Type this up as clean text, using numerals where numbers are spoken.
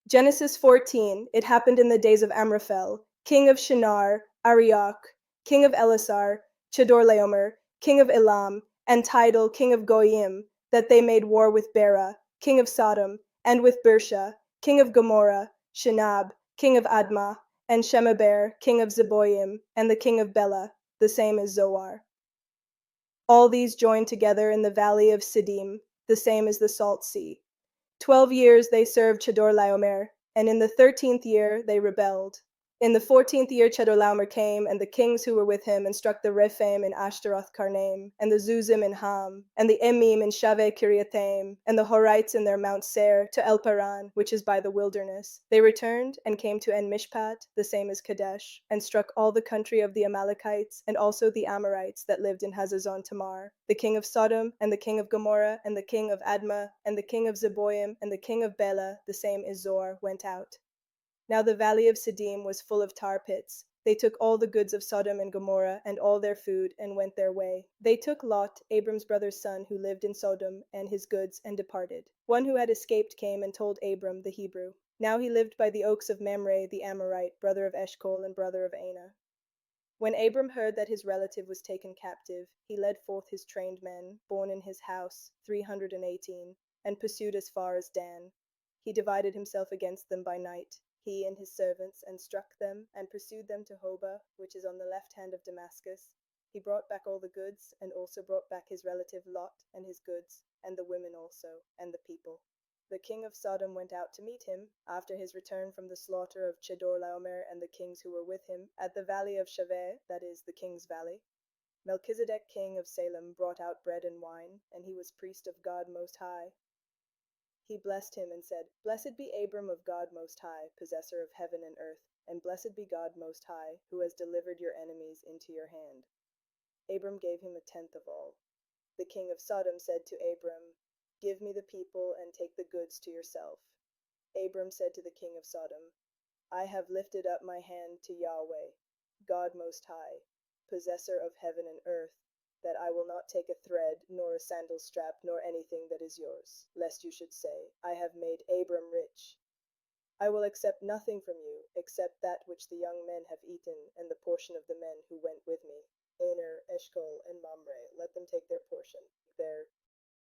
Genesis 14. It happened in the days of Amraphel, king of Shinar, Arioch, king of Ellasar, Chedorlaomer, king of Elam, and Tidal, king of Goiim, that they made war with Bera, king of Sodom, and with Birsha, king of Gomorrah, Shinab, king of Admah, and Shemeber, king of Zeboiim, and the king of Bela, the same as Zoar. All these joined together in the valley of Siddim, the same as the Salt Sea. 12 years they served Chedorlaomer, and in the 13th year they rebelled. In the 14th year Chedorlaomer came, and the kings who were with him, and struck the Rephaim in Ashteroth Karnaim, and the Zuzim in Ham, and the Emim in Shaveh Kiriathaim, and the Horites in their Mount Seir, to Elparan, which is by the wilderness. They returned, and came to En Mishpat, the same as Kadesh, and struck all the country of the Amalekites, and also the Amorites that lived in Hazazon Tamar, the king of Sodom, and the king of Gomorrah, and the king of Admah, and the king of Zeboiim, and the king of Bela, the same as Zoar, went out. Now the valley of Siddim was full of tar pits. They took all the goods of Sodom and Gomorrah, and all their food, and went their way. They took Lot, Abram's brother's son, who lived in Sodom, and his goods, and departed. One who had escaped came and told Abram, the Hebrew. Now he lived by the oaks of Mamre, the Amorite, brother of Eshcol and brother of Anah. When Abram heard that his relative was taken captive, he led forth his trained men, born in his house, 318, and pursued as far as Dan. He divided himself against them by night, he and his servants, and struck them, and pursued them to Hobah, which is on the left hand of Damascus. He brought back all the goods, and also brought back his relative Lot, and his goods, and the women also, and the people. The king of Sodom went out to meet him, after his return from the slaughter of Chedorlaomer and the kings who were with him, at the valley of Shaveh, that is, the king's valley. Melchizedek king of Salem brought out bread and wine, and he was priest of God Most High. He blessed him and said, Blessed be Abram of God Most High, possessor of heaven and earth, and blessed be God Most High, who has delivered your enemies into your hand. Abram gave him a tenth of all. The king of Sodom said to Abram, Give me the people and take the goods to yourself. Abram said to the king of Sodom, I have lifted up my hand to Yahweh, God Most High, possessor of heaven and earth, that I will not take a thread, nor a sandal strap, nor anything that is yours, lest you should say, I have made Abram rich. I will accept nothing from you, except that which the young men have eaten, and the portion of the men who went with me. Aner, Eshcol, and Mamre, let them take their portion. Their